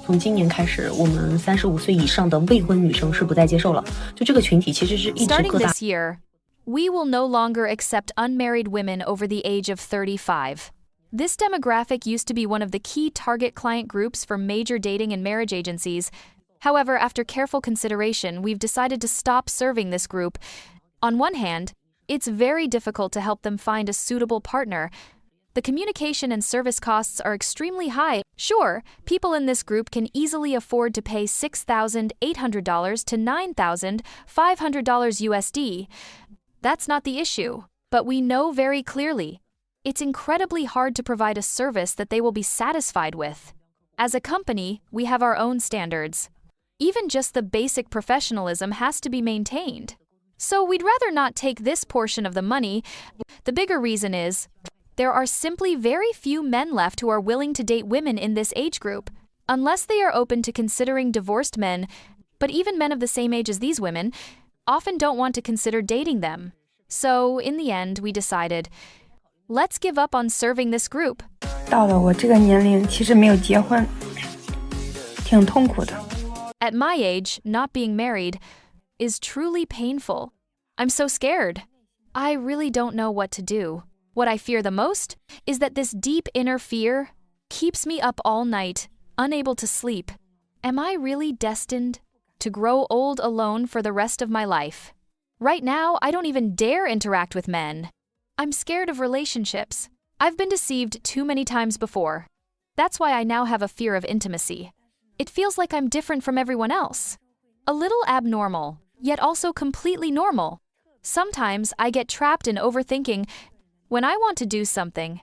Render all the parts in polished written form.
从今年开始，我们35岁以上的未婚女生是不再接受了。就这个群体其实是一直各 Starting 大 this year, we will no longer accept unmarried women over the age of 35. This demographic used to be one of the key target client groups for major dating and marriage agencies. However, after careful consideration, we've decided to stop serving this group. On one hand, it's very difficult to help them find a suitable partner. The communication and service costs are extremely high. Sure, people in this group can easily afford to pay $6,800 to $9,500 USD. That's not the issue, but we know very clearly it's incredibly hard to provide a service that they will be satisfied with. As a company, we have our own standards. Even just the basic professionalism has to be maintained. So we'd rather not take this portion of the money. The bigger reason is there are simply very few men left who are willing to date women in this age group, unless they are open to considering divorced men. But even men of the same age as these women often don't want to consider dating them. So in the end, we decided, let's give up on serving this group. 到了我这个年龄，其实没有结婚，挺痛苦的。At my age, not being married is truly painful. I'm so scared. I really don't know what to do. What I fear the most is that this deep inner fear keeps me up all night, unable to sleep. Am I really destined to grow old alone for the rest of my life? Right now, I don't even dare interact with men. I'm scared of relationships. I've been deceived too many times before. That's why I now have a fear of intimacy. It feels like I'm different from everyone else. A little abnormal, yet also completely normal. Sometimes I get trapped in overthinking. When I want to do something,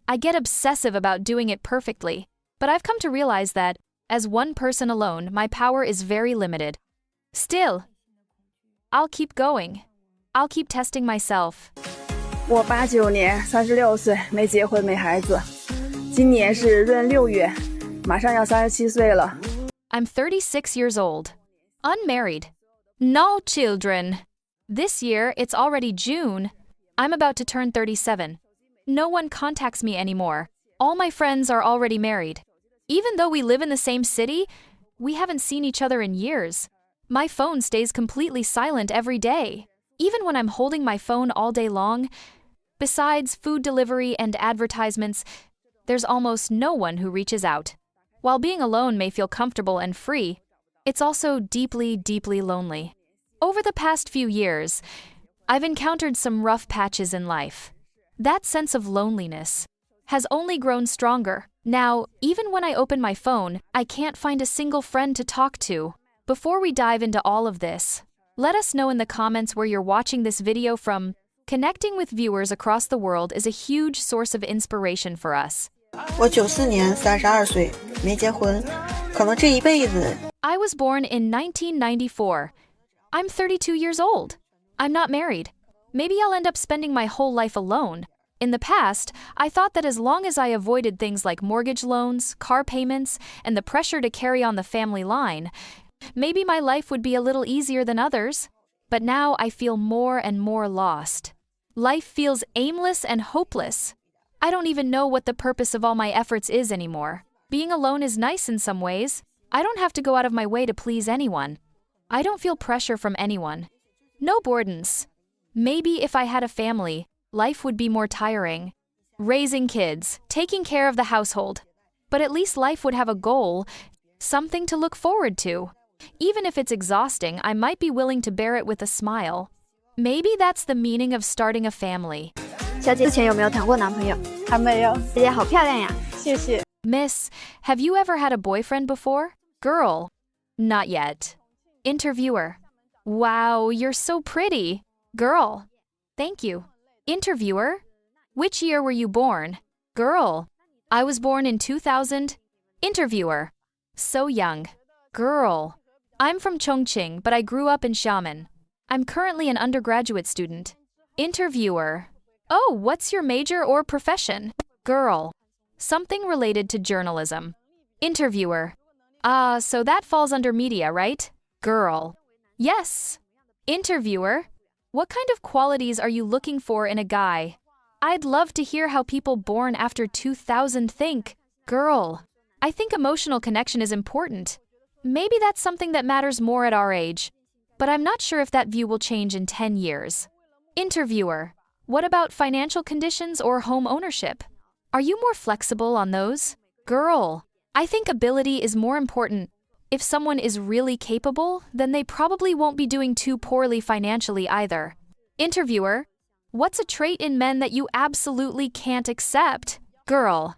I get obsessive about doing it perfectly. But I've come to realize that, as one person alone, my power is very limited. Still, I'll keep going. I'll keep testing myself. 我89年36岁，没结婚没孩子。今年是闰6月，马上要37岁了。I'm 36 years old. Unmarried. No children. This year, it's already June. I'm about to turn 37. No one contacts me anymore. All my friends are already married. Even though we live in the same city, we haven't seen each other in years. My phone stays completely silent every day, even when I'm holding my phone all day long. Besides food delivery and advertisements, there's almost no one who reaches out. While being alone may feel comfortable and free, it's also deeply, deeply lonely. Over the past few years, I've encountered some rough patches in life. That sense of loneliness has only grown stronger. Now, even when I open my phone, I can't find a single friend to talk to. Before we dive into all of this, let us know in the comments where you're watching this video from. Connecting with viewers across the world is a huge source of inspiration for us. 我94年32岁，没结婚，可能这一辈子。I was born in 1994. I'm 32 years old. I'm not married. Maybe I'll end up spending my whole life alone. In the past, I thought that as long as I avoided things like mortgage loans, car payments, and the pressure to carry on the family line, maybe my life would be a little easier than others. But now I feel more and more lost. Life feels aimless and hopeless. I don't even know what the purpose of all my efforts is anymore. Being alone is nice in some ways. I don't have to go out of my way to please anyone. I don't feel pressure from anyone. No burdens. Maybe if I had a family, life would be more tiring. Raising kids, taking care of the household. But at least life would have a goal, something to look forward to. Even if it's exhausting, I might be willing to bear it with a smile. Maybe that's the meaning of starting a family. 小姐之前有没有谈过男朋友？还没有。姐姐好漂亮呀！谢谢。 Miss, have you ever had a boyfriend before? Girl. Not yet. Interviewer. Wow, you're so pretty. Girl. Thank you. Interviewer. Which year were you born? Girl. I was born in 2000. Interviewer. So young. Girl. I'm from Chongqing, but I grew up in Xiamen. I'm currently an undergraduate student. Interviewer. Oh, what's your major or profession? Girl. Something related to journalism. Interviewer. Ah, so that falls under media, right? Girl. Yes. Interviewer. What kind of qualities are you looking for in a guy? I'd love to hear how people born after 2000 think. Girl. I think emotional connection is important. Maybe that's something that matters more at our age, but I'm not sure if that view will change in 10 years. Interviewer: what about financial conditions or home ownership? Are you more flexible on those? Girl: I think ability is more important. If someone is really capable, then they probably won't be doing too poorly financially either. Interviewer: what's a trait in men that you absolutely can't accept? Girl: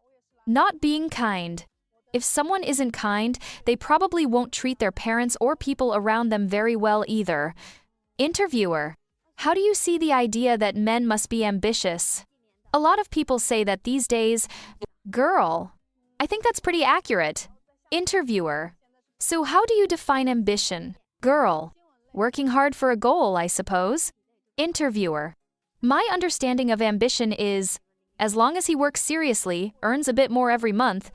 not being kind. If someone isn't kind, they probably won't treat their parents or people around them very well either. Interviewer: how do you see the idea that men must be ambitious? A lot of people say that these days. Girl: I think that's pretty accurate. Interviewer: so how do you define ambition? Girl: working hard for a goal, I suppose. Interviewer: my understanding of ambition is, as long as he works seriously, earns a bit more every month,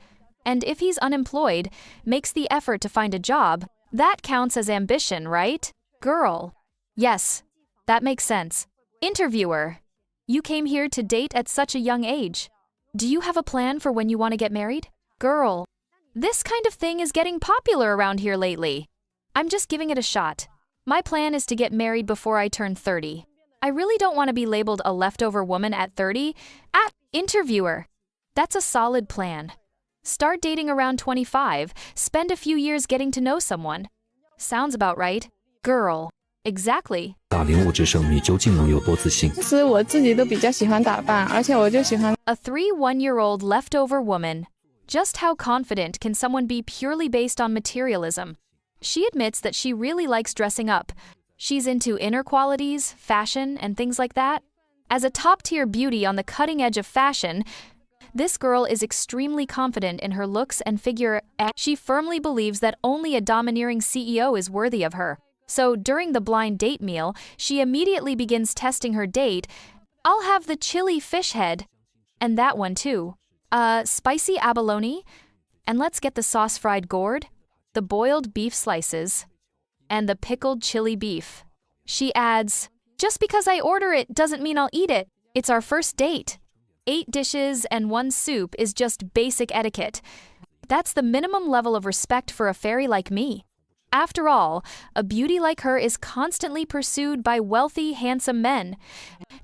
and if he's unemployed, makes the effort to find a job, that counts as ambition, right? Girl: yes, that makes sense. Interviewer: you came here to date at such a young age. Do you have a plan for when you want to get married? Girl: this kind of thing is getting popular around here lately. I'm just giving it a shot. My plan is to get married before I turn 30. I really don't want to be labeled a leftover woman at 30. Interviewer: that's a solid plan. Start dating around 25, spend a few years getting to know someone. Sounds about right. Girl: exactly. 打领舞之胜，你究竟能有多自信？其实我自己都比较喜欢打扮，而且我就喜欢 A 31-year-old leftover woman. Just how confident can someone be purely based on materialism? She admits that she really likes dressing up. She's into inner qualities, fashion, and things like that. As a top-tier beauty on the cutting edge of fashion, this girl is extremely confident in her looks and figure. She firmly believes that only a domineering CEO is worthy of her. So during the blind date meal, she immediately begins testing her date. I'll have the chili fish head. And that one too. Spicy abalone. And let's get the sauce-fried gourd, the boiled beef slices, and the pickled chili beef. She adds, just because I order it doesn't mean I'll eat it. It's our first date. 8 dishes and 1 soup is just basic etiquette. That's the minimum level of respect for a fairy like me. After all, a beauty like her is constantly pursued by wealthy, handsome men.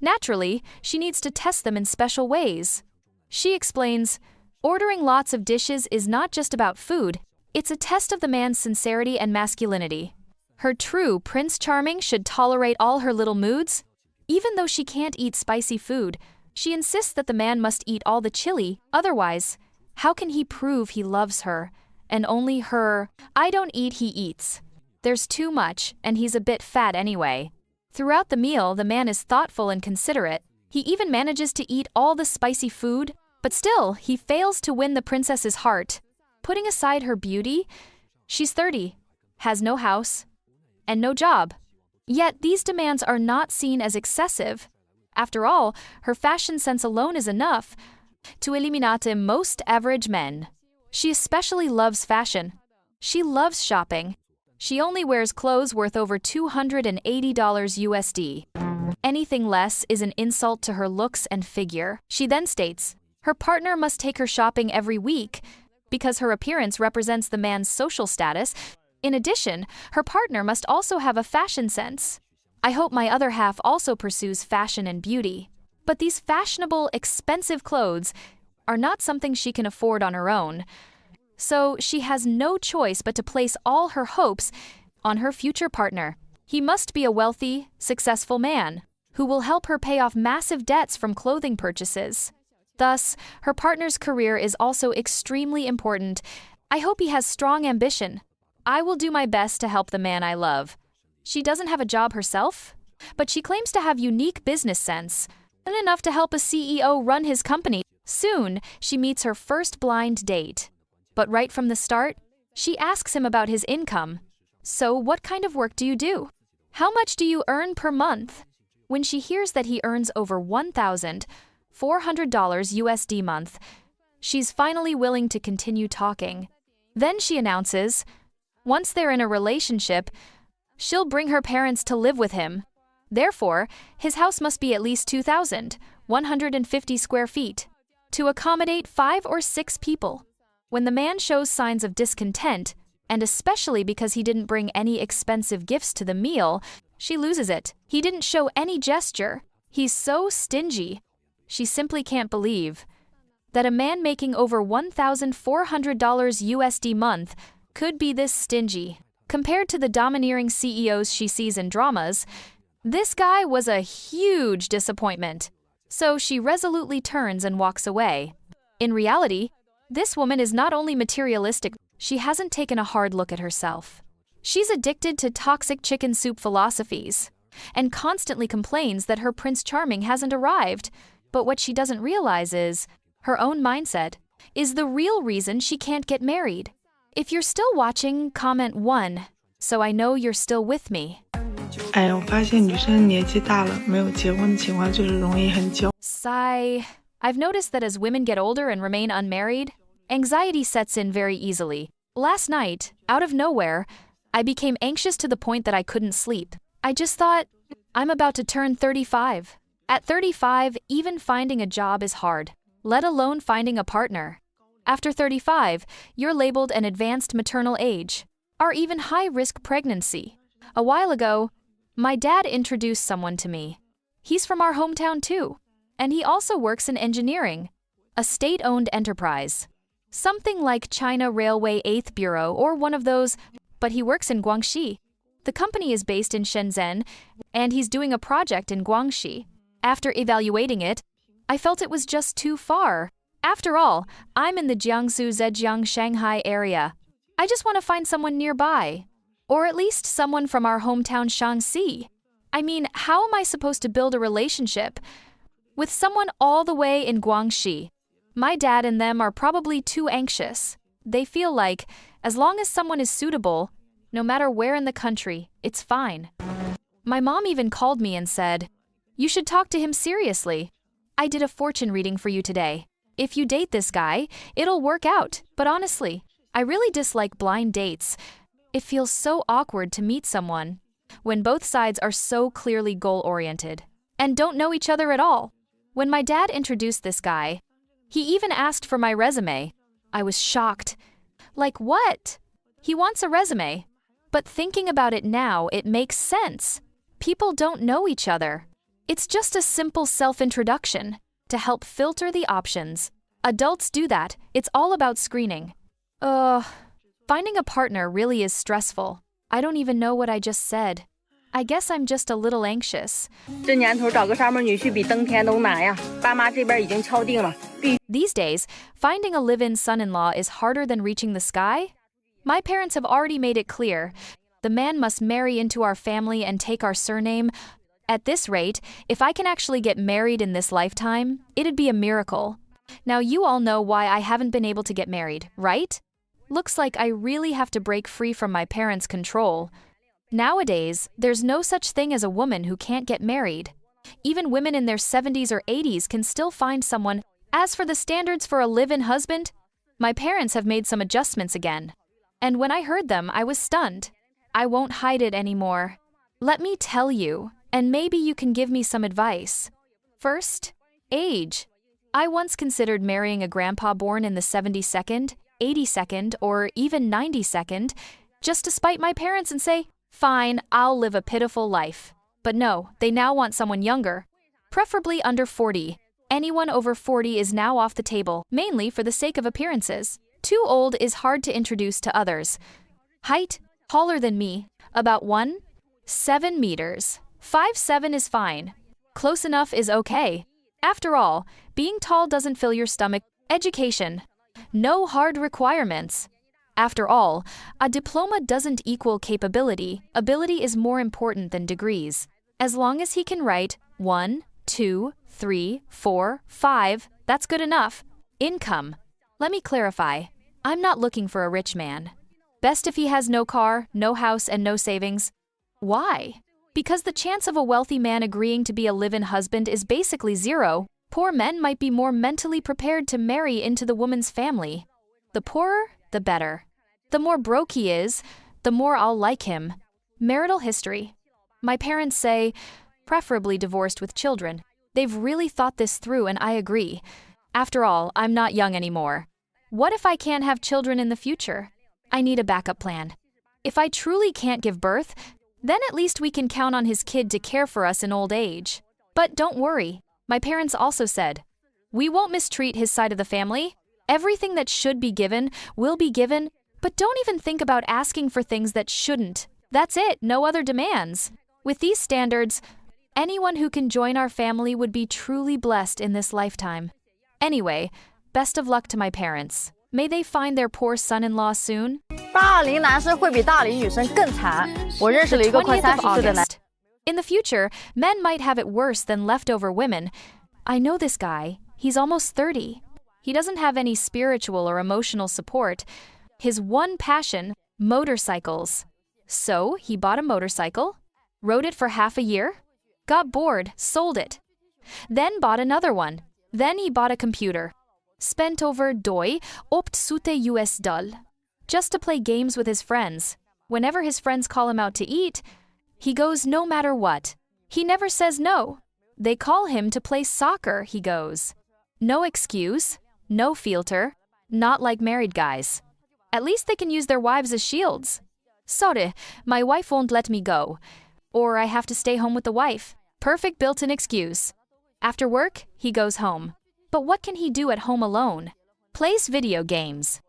Naturally, she needs to test them in special ways. She explains, ordering lots of dishes is not just about food, it's a test of the man's sincerity and masculinity. Her true Prince Charming should tolerate all her little moods. Even though she can't eat spicy food, she insists that the man must eat all the chili, otherwise, how can he prove he loves her? And only her. I don't eat, he eats. There's too much, and he's a bit fat anyway. Throughout the meal, the man is thoughtful and considerate. He even manages to eat all the spicy food, but still, he fails to win the princess's heart. Putting aside her beauty, she's 30, has no house, and no job. Yet these demands are not seen as excessive. After all, her fashion sense alone is enough to eliminate most average men. She especially loves fashion. She loves shopping. She only wears clothes worth over $280 USD. Anything less is an insult to her looks and figure. She then states, her partner must take her shopping every week because her appearance represents the man's social status. In addition, her partner must also have a fashion sense. I hope my other half also pursues fashion and beauty. But these fashionable, expensive clothes are not something she can afford on her own. So she has no choice but to place all her hopes on her future partner. He must be a wealthy, successful man who will help her pay off massive debts from clothing purchases. Thus, her partner's career is also extremely important. I hope he has strong ambition. I will do my best to help the man I love. She doesn't have a job herself, but she claims to have unique business sense, and enough to help a CEO run his company. Soon, she meets her first blind date. But right from the start, she asks him about his income. So what kind of work do you do? How much do you earn per month? When she hears that he earns over $1,400 USD month, she's finally willing to continue talking. Then she announces, once they're in a relationship, she'll bring her parents to live with him. Therefore, his house must be at least 2,150 square feet to accommodate 5 or 6 people. When the man shows signs of discontent, and especially because he didn't bring any expensive gifts to the meal, she loses it. He didn't show any gesture. He's so stingy. She simply can't believe that a man making over $1,400 USD month could be this stingy. Compared to the domineering CEOs she sees in dramas, this guy was a huge disappointment. So she resolutely turns and walks away. In reality, this woman is not only materialistic, she hasn't taken a hard look at herself. She's addicted to toxic chicken soup philosophies and constantly complains that her Prince Charming hasn't arrived. But what she doesn't realize is her own mindset is the real reason she can't get married. If you're still watching, comment 1, so I know you're still with me. 哎，我发现女生年纪大了，没有结婚的情况就是容易很焦。 Sigh. I've noticed that as women get older and remain unmarried, anxiety sets in very easily. Last night, out of nowhere, I became anxious to the point that I couldn't sleep. I just thought, I'm about to turn 35. At 35, even finding a job is hard, let alone finding a partner. After 35, you're labeled an advanced maternal age, or even high-risk pregnancy. A while ago, my dad introduced someone to me. He's from our hometown too, and he also works in engineering, a state-owned enterprise. Something like China Railway 8th Bureau or one of those, but he works in Guangxi. The company is based in Shenzhen, and he's doing a project in Guangxi. After evaluating it, I felt it was just too far. After all, I'm in the Jiangsu Zhejiang Shanghai area. I just want to find someone nearby. Or at least someone from our hometown Shaanxi. I mean, how am I supposed to build a relationship with someone all the way in Guangxi? My dad and them are probably too anxious. They feel like, as long as someone is suitable, no matter where in the country, it's fine. My mom even called me and said, "You should talk to him seriously. I did a fortune reading for you today. If you date this guy, it'll work out. But honestly, I really dislike blind dates. It feels so awkward to meet someone when both sides are so clearly goal-oriented and don't know each other at all." When my dad introduced this guy, he even asked for my resume. I was shocked. Like, what? He wants a resume. But thinking about it now, it makes sense. People don't know each other. It's just a simple self-introduction to help filter the options. Adults do that. It's all about screening. Finding a partner really is stressful. I don't even know what I just said. I guess I'm just a little anxious. 这年头找个上门女婿比登天都难呀，爸妈这边已经敲定了。 These days, finding a live-in son-in-law is harder than reaching the sky. My parents have already made it clear. The man must marry into our family and take our surname. At this rate, if I can actually get married in this lifetime, it'd be a miracle. Now you all know why I haven't been able to get married, right? Looks like I really have to break free from my parents' control. Nowadays, there's no such thing as a woman who can't get married. Even women in their 70s or 80s can still find someone. As for the standards for a live-in husband, my parents have made some adjustments again. And when I heard them, I was stunned. I won't hide it anymore. Let me tell you, and maybe you can give me some advice. First, age. I once considered marrying a grandpa born in the 72nd, 82nd, or even 92nd, just to spite my parents and say, fine, I'll live a pitiful life. But no, they now want someone younger, preferably under 40. Anyone over 40 is now off the table, mainly for the sake of appearances. Too old is hard to introduce to others. Height, taller than me, about 7 meters. 5'7" is fine. Close enough is okay. After all, being tall doesn't fill your stomach. Education. No hard requirements. After all, a diploma doesn't equal capability. Ability is more important than degrees. As long as he can write 1, 2, 3, 4, 5, that's good enough. Income. Let me clarify. I'm not looking for a rich man. Best if he has no car, no house, and no savings. Why? Because the chance of a wealthy man agreeing to be a live-in husband is basically zero. Poor men might be more mentally prepared to marry into the woman's family. The poorer, the better. The more broke he is, the more I'll like him. Marital history. My parents say, preferably divorced with children. They've really thought this through and I agree. After all, I'm not young anymore. What if I can't have children in the future? I need a backup plan. If I truly can't give birth, then at least we can count on his kid to care for us in old age. But don't worry, my parents also said, we won't mistreat his side of the family. Everything that should be given will be given, but don't even think about asking for things that shouldn't. That's it, no other demands. With these standards, anyone who can join our family would be truly blessed in this lifetime. Anyway, best of luck to my parents. May they find their poor son-in-law soon. 80男生会比大龄女生更惨。我认识了一个快 20th of 30岁的男。 August. In the future, men might have it worse than leftover women. I know this guy. He's almost 30. He doesn't have any spiritual or emotional support. His one passion, motorcycles. So he bought a motorcycle, rode it for half a year, got bored, sold it. Then bought another one. Then he bought a computer. Spent over $800 just to play games with his friends. Whenever his friends call him out to eat, he goes no matter what. He never says no. They call him to play soccer, he goes. No excuse, no filter, not like married guys. At least they can use their wives as shields. Sorry, my wife won't let me go. Or I have to stay home with the wife. Perfect built-in excuse. After work, he goes home. But what can he do at home alone? Plays video games.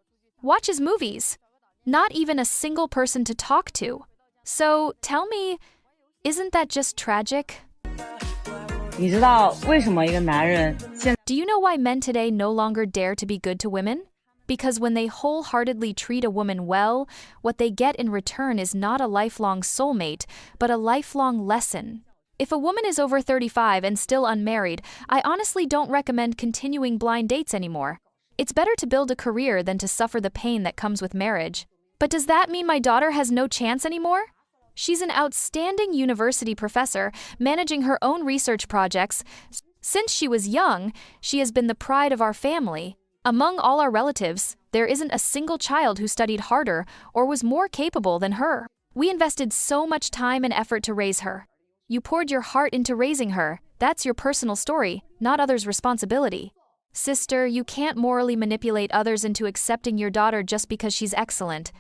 Watches movies. Not even a single person to talk to. So, tell me, isn't that just tragic? 你知道为什么一个男人现 Do you know why men today no longer dare to be good to women? Because when they wholeheartedly treat a woman well, what they get in return is not a lifelong soulmate, but a lifelong lesson. If a woman is over 35 and still unmarried, I honestly don't recommend continuing blind dates anymore. It's better to build a career than to suffer the pain that comes with marriage. But does that mean my daughter has no chance anymore? She's an outstanding university professor, managing her own research projects. Since she was young, she has been the pride of our family. Among all our relatives, there isn't a single child who studied harder or was more capable than her. We invested so much time and effort to raise her. You poured your heart into raising her. That's your personal story, not others' responsibility. Sister, you can't morally manipulate others into accepting your daughter just because she's excellent.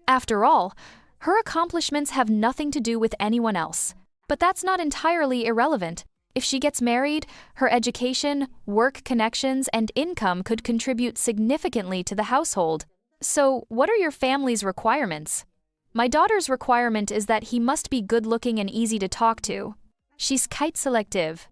After all, her accomplishments have nothing to do with anyone else. But that's not entirely irrelevant. If she gets married, her education, work connections, and income could contribute significantly to the household. So, what are your family's requirements? My daughter's requirement is that he must be good-looking and easy to talk to. She's kite selective.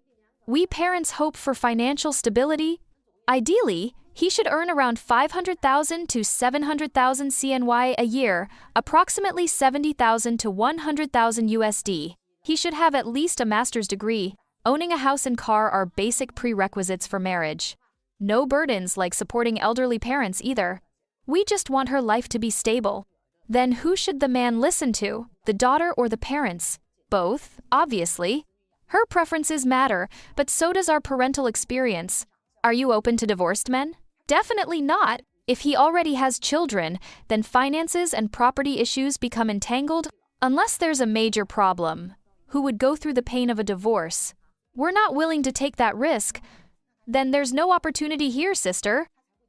We parents hope for financial stability. Ideally, he should earn around 500,000 to 700,000 CNY a year, approximately 70,000 to 100,000 USD. He should have at least a master's degree. Owning a house and car are basic prerequisites for marriage. No burdens like supporting elderly parents either. We just want her life to be stable. Then who should the man listen to, the daughter or the parents? Both, obviously. Her preferences matter, but so does our parental experience. Are you open to divorced men? Definitely not. If he already has children, then finances and property issues become entangled, unless there's a major problem. Who would go through the pain of a divorce? We're not willing to take that risk. Then there's no opportunity here, sister.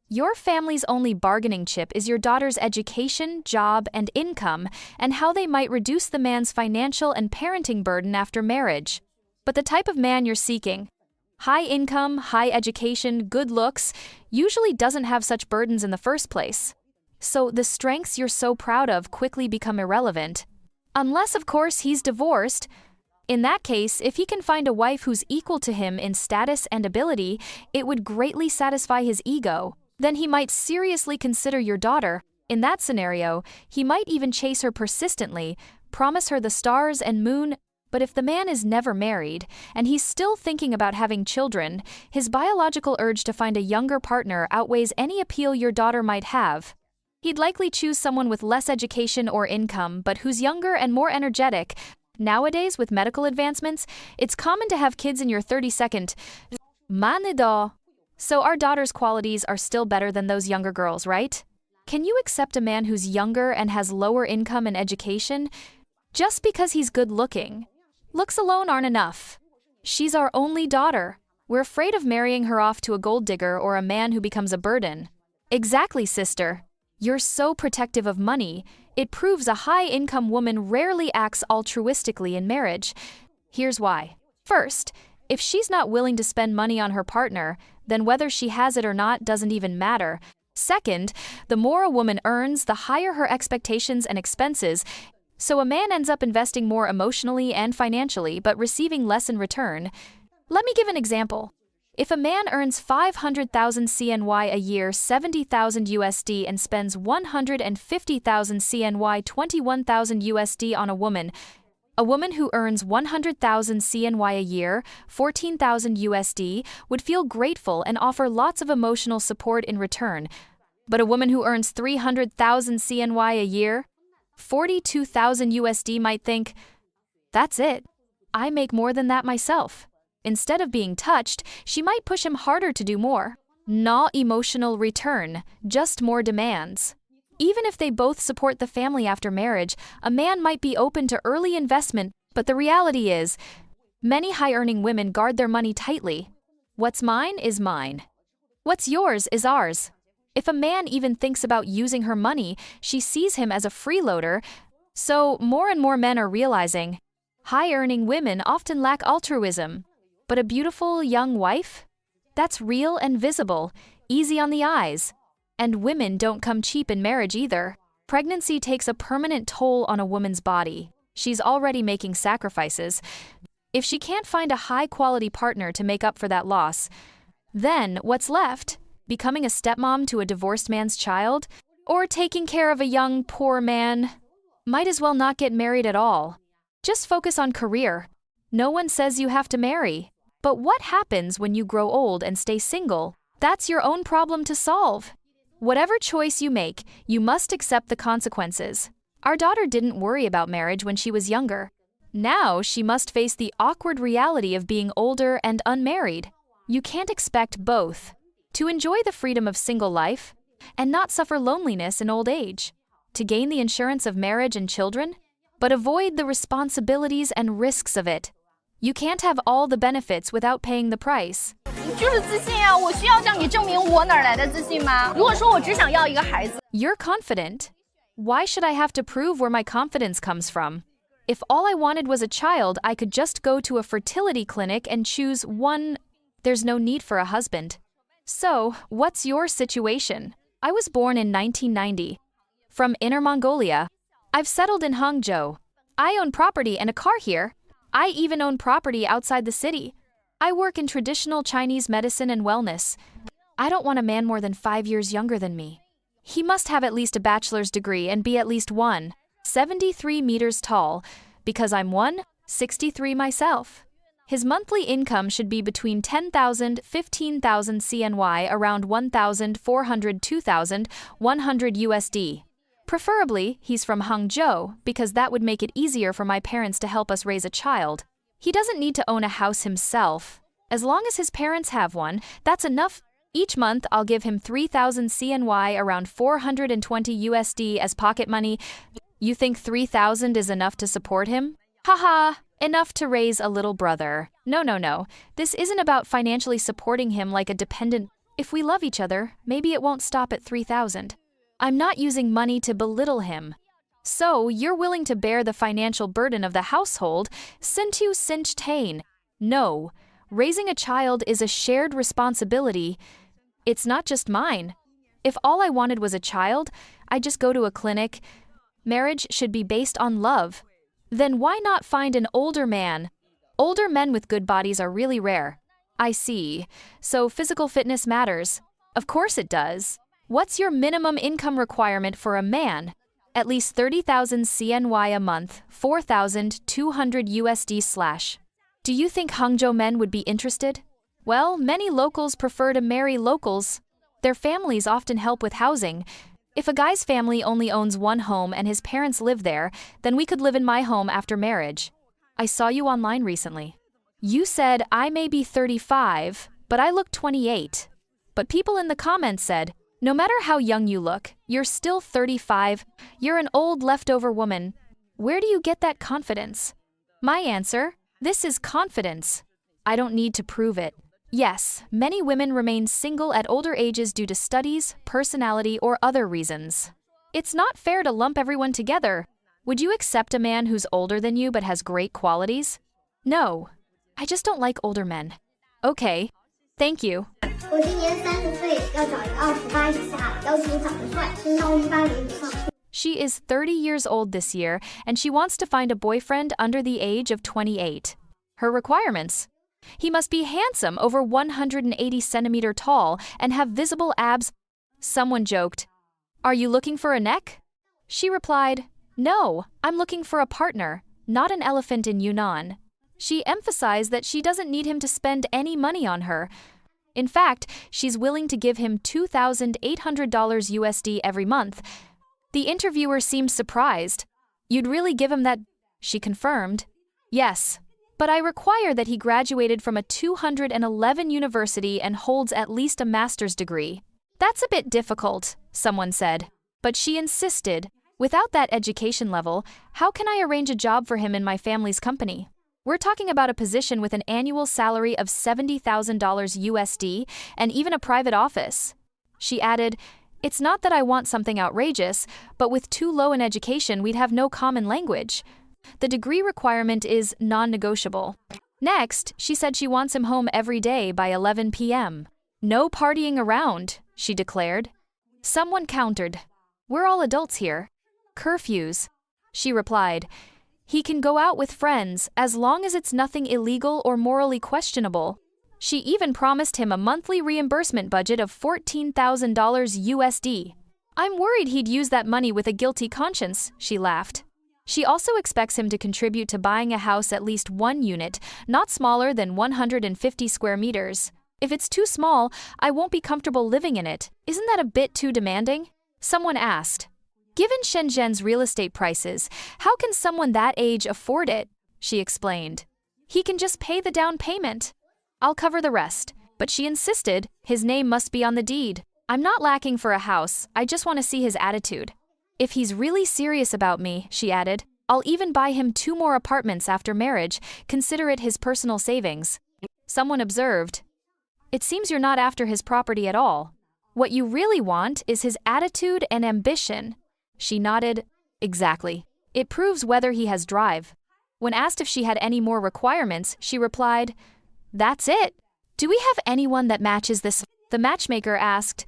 Your family's only bargaining chip is your daughter's education, job, and income, and how they might reduce the man's financial and parenting burden after marriage. But the type of man you're seeking, high income, high education, good looks, usually doesn't have such burdens in the first place. So the strengths you're so proud of quickly become irrelevant. Unless, of course, he's divorced. In that case, if he can find a wife who's equal to him in status and ability, it would greatly satisfy his ego. Then he might seriously consider your daughter. In that scenario, he might even chase her persistently, promise her the stars and moon. But if the man is never married, and he's still thinking about having children, his biological urge to find a younger partner outweighs any appeal your daughter might have. He'd likely choose someone with less education or income, but who's younger and more energetic. Nowadays, with medical advancements, it's common to have kids in your 32nd manida. So our daughter's qualities are still better than those younger girls, right? Can you accept a man who's younger and has lower income and education just because he's good looking? Looks alone aren't enough. She's our only daughter. We're afraid of marrying her off to a gold digger or a man who becomes a burden. Exactly, sister. You're so protective of money. It proves a high-income woman rarely acts altruistically in marriage. Here's why. First, if she's not willing to spend money on her partner, then whether she has it or not doesn't even matter. Second, the more a woman earns, the higher her expectations and expenses, so a man ends up investing more emotionally and financially, but receiving less in return. Let me give an example. If a man earns 500,000 CNY a year, 70,000 USD, and spends 150,000 CNY, 21,000 USD on a woman who earns 100,000 CNY a year, 14,000 USD, would feel grateful and offer lots of emotional support in return. But a woman who earns 300,000 CNY a year, 42,000 USD, might think, that's it. I make more than that myself. Instead of being touched, she might push him harder to do more. No emotional return, just more demands. Even if they both support the family after marriage, a man might be open to early investment, but the reality is, many high-earning women guard their money tightly. What's mine is mine. What's yours is ours. If a man even thinks about using her money, she sees him as a freeloader. So more and more men are realizing, high-earning women often lack altruism. But a beautiful young wife? That's real and visible, easy on the eyes. And women don't come cheap in marriage either. Pregnancy takes a permanent toll on a woman's body. She's already making sacrifices. If she can't find a high-quality partner to make up for that loss, then what's left? Becoming a stepmom to a divorced man's child? Or taking care of a young, poor man? Might as well not get married at all. Just focus on career. No one says you have to marry. But what happens when you grow old and stay single? That's your own problem to solve. Whatever choice you make, you must accept the consequences. Our daughter didn't worry about marriage when she was younger. Now she must face the awkward reality of being older and unmarried. You can't expect both. To enjoy the freedom of single life and not suffer loneliness in old age. To gain the insurance of marriage and children, but avoid the responsibilities and risks of it. You can't have all the benefits without paying the price. You're confident. Why should I have to prove where my confidence comes from? If all I wanted was a child, I could just go to a fertility clinic and choose one. There's no need for a husband. So, what's your situation? I was born in 1990. From Inner Mongolia. I've settled in Hangzhou. I own property and a car here. I even own property outside the city. I work in traditional Chinese medicine and wellness. I don't want a man more than 5 years younger than me. He must have at least a bachelor's degree and be at least 1.73 meters tall, because I'm 1.63 myself. His monthly income should be between 10,000 15,000 CNY, around 1,400 2,100 USD. Preferably, he's from Hangzhou, because that would make it easier for my parents to help us raise a child. He doesn't need to own a house himself. As long as his parents have one, that's enough. Each month, I'll give him 3,000 CNY, around 420 USD, as pocket money. You think 3,000 is enough to support him? Haha, enough to raise a little brother. No. This isn't about financially supporting him like a dependent. If we love each other, maybe it won't stop at 3,000. I'm not using money to belittle him. So, you're willing to bear the financial burden of the household, Sintu Sinchtain. No, raising a child is a shared responsibility. It's not just mine. If all I wanted was a child, I'd just go to a clinic. Marriage should be based on love. Then why not find an older man? Older men with good bodies are really rare. I see. So physical fitness matters. Of course it does. What's your minimum income requirement for a man? At least 30,000 CNY a month, 4,200 USD/. Do you think Hangzhou men would be interested? Well, many locals prefer to marry locals. Their families often help with housing. If a guy's family only owns one home and his parents live there, then we could live in my home after marriage. I saw you online recently. You said I may be 35, but I look 28. But people in the comments said, no matter how young you look, you're still 35. You're an old leftover woman. Where do you get that confidence? My answer, this is confidence. I don't need to prove it. Yes, many women remain single at older ages due to studies, personality, or other reasons. It's not fair to lump everyone together. Would you accept a man who's older than you but has great qualities? No. I just don't like older men. Okay. Thank you. 我今年30岁，要找一个28以下，要求长得帅，身高180以上。 She is 30 years old this year, and she wants to find a boyfriend under the age of 28. Her requirements: he must be handsome, over 180 centimeter tall, and have visible abs. Someone joked, "Are you looking for a neck?" She replied, "No, I'm looking for a partner, not an elephant in Yunnan." She emphasized that she doesn't need him to spend any money on her. In fact, she's willing to give him $2,800 USD every month. The interviewer seemed surprised. "You'd really give him that?" She confirmed, "Yes, but I require that he graduated from a 211 university and holds at least a master's degree." "That's a bit difficult," someone said. But she insisted, "Without that education level, how can I arrange a job for him in my family's company? We're talking about a position with an annual salary of $70,000 USD and even a private office." She added, "It's not that I want something outrageous, but with too low an education, we'd have no common language. The degree requirement is non-negotiable." Next, she said she wants him home every day by 11 p.m. "No partying around," she declared. Someone countered, "We're all adults here. Curfews." She replied, "He can go out with friends as long as it's nothing illegal or morally questionable." She even promised him a monthly reimbursement budget of $14,000 USD. "I'm worried he'd use that money with a guilty conscience," she laughed. She also expects him to contribute to buying a house at least one unit, not smaller than 150 square meters. "If it's too small, I won't be comfortable living in it. Isn't that a bit too demanding?" Someone asked. "Given Shenzhen's real estate prices, how can someone that age afford it?" She explained. "He can just pay the down payment. I'll cover the rest." But she insisted his name must be on the deed. "I'm not lacking for a house, I just want to see his attitude. If he's really serious about me," she added, "I'll even buy him 2 more apartments after marriage, consider it his personal savings." Someone observed, "It seems you're not after his property at all. What you really want is his attitude and ambition." She nodded, "Exactly. It proves whether he has drive." When asked if she had any more requirements, she replied, "That's it. Do we have anyone that matches this?" The matchmaker asked.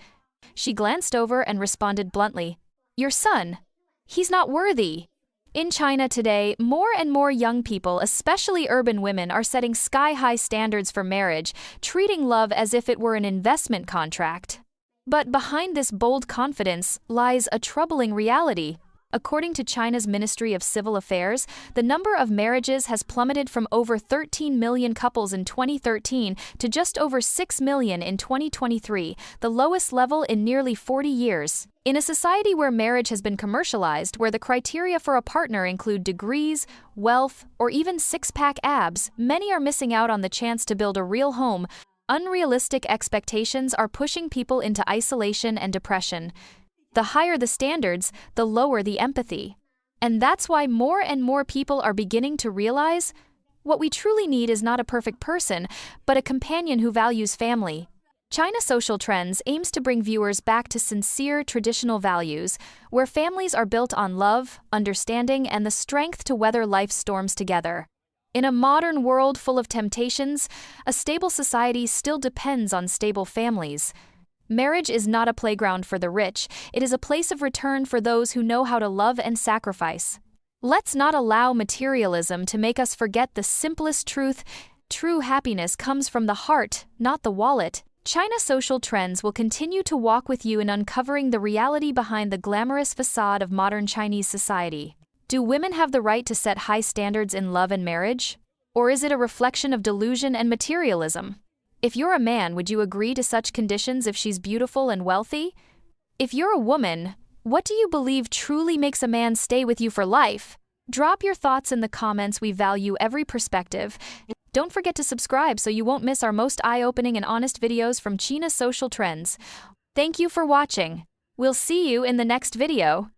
She glanced over and responded bluntly, "Your son. He's not worthy." In China today, more and more young people, especially urban women, are setting sky-high standards for marriage, treating love as if it were an investment contract. But behind this bold confidence lies a troubling reality. According to China's Ministry of Civil Affairs, the number of marriages has plummeted from over 13 million couples in 2013 to just over 6 million in 2023, the lowest level in nearly 40 years. In a society where marriage has been commercialized, where the criteria for a partner include degrees, wealth, or even six-pack abs, many are missing out on the chance to build a real home. Unrealistic expectations are pushing people into isolation and depression. The higher the standards, the lower the empathy. And that's why more and more people are beginning to realize what we truly need is not a perfect person, but a companion who values family. China Social Trends aims to bring viewers back to sincere traditional values, where families are built on love, understanding, and the strength to weather life's storms together. In a modern world full of temptations, a stable society still depends on stable families. Marriage is not a playground for the rich, it is a place of return for those who know how to love and sacrifice. Let's not allow materialism to make us forget the simplest truth. True happiness comes from the heart, not the wallet. China Social Trends will continue to walk with you in uncovering the reality behind the glamorous facade of modern Chinese society. Do women have the right to set high standards in love and marriage? Or is it a reflection of delusion and materialism? If you're a man, would you agree to such conditions if she's beautiful and wealthy? If you're a woman, what do you believe truly makes a man stay with you for life? Drop your thoughts in the comments. We value every perspective. Don't forget to subscribe so you won't miss our most eye-opening and honest videos from China Social Trends. Thank you for watching. We'll see you in the next video.